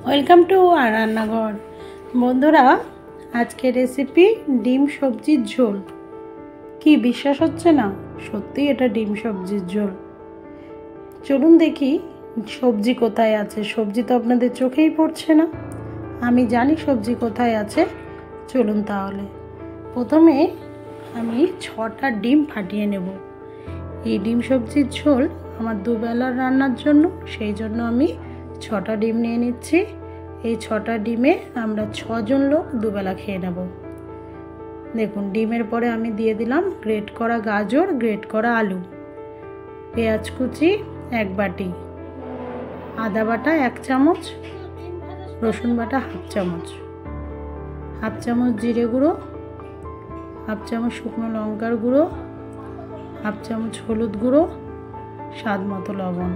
Welcome to আর রান্নাঘর। বন্ধুরা, আজকে রেসিপি ডিম সবজির ঝোল। কি বিশ্বাস হচ্ছে না? সত্যি এটা ডিম সবজির ঝোল। চলুন দেখি সবজি কোথায় আছে। সবজি তো আপনাদের চোখেই পড়ছে না। আমি জানি সবজি কোথায় আছে। চলুন তাহলে। প্রথমে আমি 6টা ডিম ফাটিয়ে নেব। এই ডিম সবজির ঝোল আমার দুবেলার রান্নার জন্য, সেই জন্য আমি 6টা ডিম নিয়ে নিচ্ছি। এই 6টা ডিমে আমরা 6 জন লোক দুবেলা খেয়ে নেব। দেখুন, ডিমের পরে আমি দিয়ে দিলাম গ্রেট করা গাজর, গ্রেট করা আলু, পেঁয়াজ কুচি 1 বাটি, আদা বাটা 1 চামচ, রসুন বাটা 1/2 চামচ, 1/2 চামচ জিরে গুঁড়ো, 1/2 চামচ শুকনো লঙ্কার গুঁড়ো, 1/2 চামচ হলুদ গুঁড়ো, স্বাদ মতো লবণ।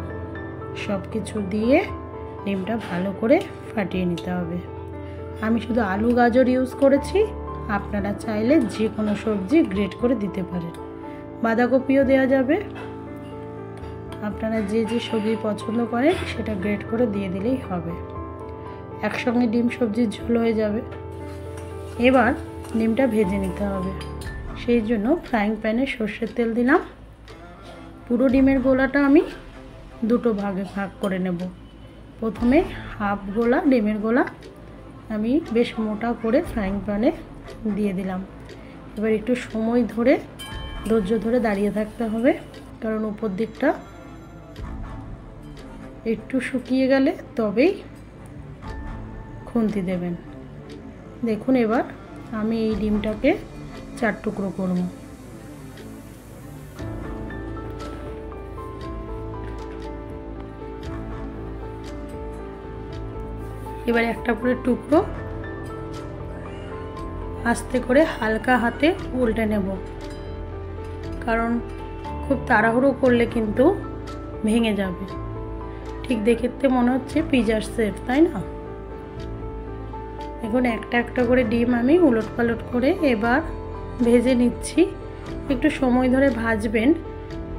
সব কিছু দিয়ে ডিমটা ভালো করে ফাটিয়ে নিতে হবে। আমি শুধু আলু গাজর ইউজ করেছি, আপনারা চাইলে যে কোনো সবজি গ্রেট করে দিতে পারেন। বাঁধাকপিও দেওয়া যাবে। আপনারা যে যে সবজি পছন্দ করেন সেটা গ্রেট করে দিয়ে দিলেই হবে। একসঙ্গে ডিম সবজির ঝোল হয়ে যাবে। এবার ডিমটা ভেজে নিতে হবে। সেই জন্য ফ্রাইং প্যানে সর্ষের তেল দিলাম। পুরো ডিমের গোলাটা আমি 2টো ভাগে ভাগ করে নেব। প্রথমে হাফ গোলা ডিমের গোলা আমি বেশ মোটা করে ফ্রাইং প্যানে দিয়ে দিলাম। এবার একটু সময় ধরে ধৈর্য ধরে দাঁড়িয়ে থাকতে হবে, কারণ উপর দিকটা একটু শুকিয়ে গেলে তবেই খুন্তি দেবেন। দেখুন, এবার আমি এই ডিমটাকে 4 টুকরো করব। এবার একটা করে টুকরো আস্তে করে হালকা হাতে উল্টে নেব, কারণ খুব তাড়াহুড়ো করলে কিন্তু ভেঙে যাবে। ঠিক দেখতে মনে হচ্ছে পিজার শেপ, তাই না? এখন একটা একটা করে ডিম আমি উলট পালট করে এবার ভেজে নিচ্ছি। একটু সময় ধরে ভাজবেন,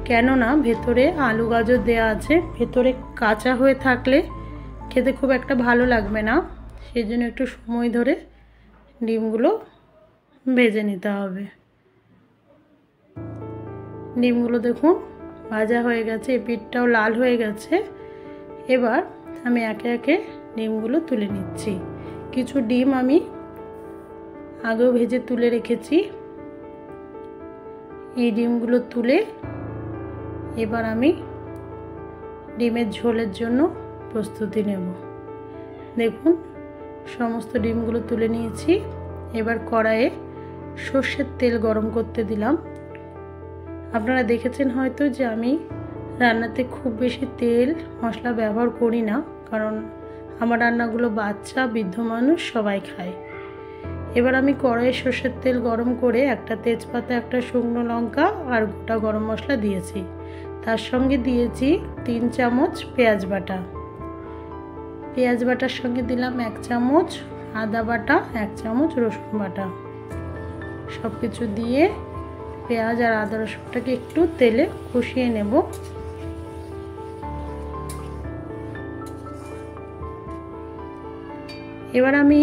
কেননা ভেতরে আলু গাজর দেওয়া আছে। ভেতরে কাঁচা হয়ে থাকলে খেতে খুব একটা ভালো লাগবে না। সেই জন্য একটু সময় ধরে ডিমগুলো ভেজে নিতে হবে। ডিমগুলো দেখুন ভাজা হয়ে গেছে, এই পিঠটাও লাল হয়ে গেছে। এবার আমি একে একে ডিমগুলো তুলে নিচ্ছি। কিছু ডিম আমি আগেও ভেজে তুলে রেখেছি। এই ডিমগুলো তুলে এবার আমি ডিমের ঝোলের জন্য প্রস্তুতি নেব। দেখুন, সমস্ত ডিমগুলো তুলে নিয়েছি। এবার কড়াইয়ে সর্ষের তেল গরম করতে দিলাম। আপনারা দেখেছেন হয়তো যে আমি রান্নাতে খুব বেশি তেল মশলা ব্যবহার করি না, কারণ আমার রান্নাগুলো বাচ্চা, বৃদ্ধ মানুষ সবাই খায়। এবার আমি কড়াইয়ে সর্ষের তেল গরম করে একটা তেজপাতা, একটা শুকনো লঙ্কা আর গোটা গরম মশলা দিয়েছি। তার সঙ্গে দিয়েছি 3 চামচ পেঁয়াজ বাটা। পেঁয়াজ বাটার সঙ্গে দিলাম 1 চামচ আদা বাটা, 1 চামচ রসুন বাটা। সব কিছু দিয়ে পেঁয়াজ আর আদা রসুনটাকে একটু তেলে কষিয়ে নেব। এবার আমি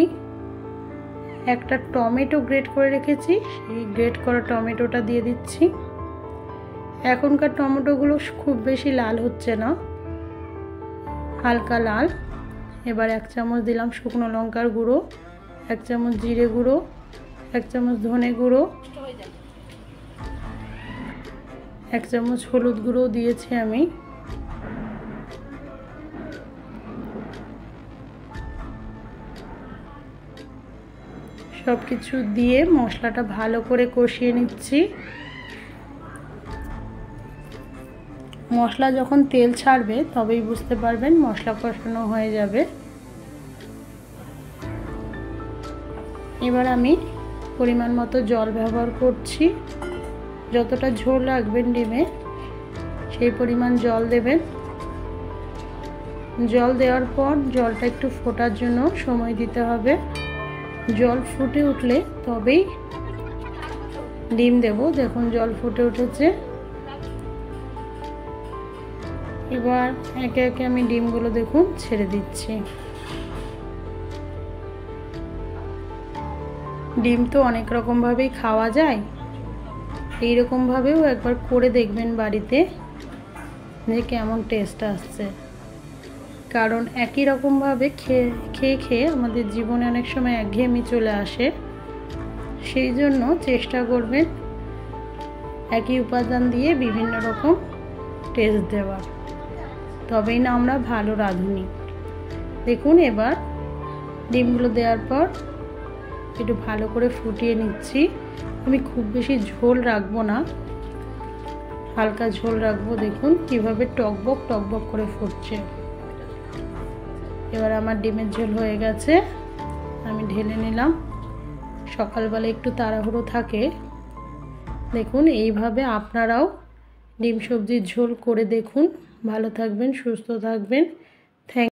একটা টমেটো গ্রেট করে রেখেছি, সেই গ্রেট করা টমেটোটা দিয়ে দিচ্ছি। এখনকার টমেটোগুলো খুব বেশি লাল হচ্ছে না, হালকা লাল। এবার 1 চামচ দিলাম শুকনো লঙ্কার গুঁড়ো, 1 চামচ জিরে গুঁড়ো, 1 চামচ ধনে গুঁড়ো, 1 চামচ হলুদ গুঁড়ো দিয়েছি আমি। সব কিছু দিয়ে মশলাটা ভালো করে কষিয়ে নিচ্ছি। মশলা যখন তেল ছাড়বে তবেই বুঝতে পারবেন মশলা কষানো হয়ে যাবে। এবার আমি পরিমাণ মতো জল ব্যবহার করছি। যতটা ঝোল রাখবেন ডিমে সেই পরিমাণ জল দেবেন। জল দেওয়ার পর জলটা একটু ফোটার জন্য সময় দিতে হবে। জল ফুটে উঠলে তবেই ডিম দেব। দেখুন, জল ফুটে উঠেছে। এবার একে একে আমি ডিমগুলো দেখুন ছেড়ে দিচ্ছি। ডিম তো অনেক রকমভাবেই খাওয়া যায়, এই রকমভাবেও একবার করে দেখবেন বাড়িতে যে কেমন টেস্ট আসছে। কারণ একই রকমভাবে খেয়ে খেয়ে আমাদের জীবনে অনেক সময় একঘেয়েমি চলে আসে, সেই জন্য চেষ্টা করবেন একই উপাদান দিয়ে বিভিন্ন রকম টেস্ট দেওয়ার, তবেই না আমরা ভালো রাঁধুনি। দেখুন এবার ডিমগুলো দেওয়ার পর একটু ভালো করে ফুটিয়ে নিচ্ছি। আমি খুব বেশি ঝোল রাখবো না, হালকা ঝোল রাখবো। দেখুন কিভাবে টকবক টকবক করে ফুটছে। এবার আমার ডিমের ঝোল হয়ে গেছে, আমি ঢেলে নিলাম। সকালবেলা একটু তাড়াহুড়ো থাকে, দেখুন এইভাবে আপনারাও ডিম সবজির ঝোল করে দেখুন। ভালো থাকবেন, সুস্থ থাকবেন। থ্যাংক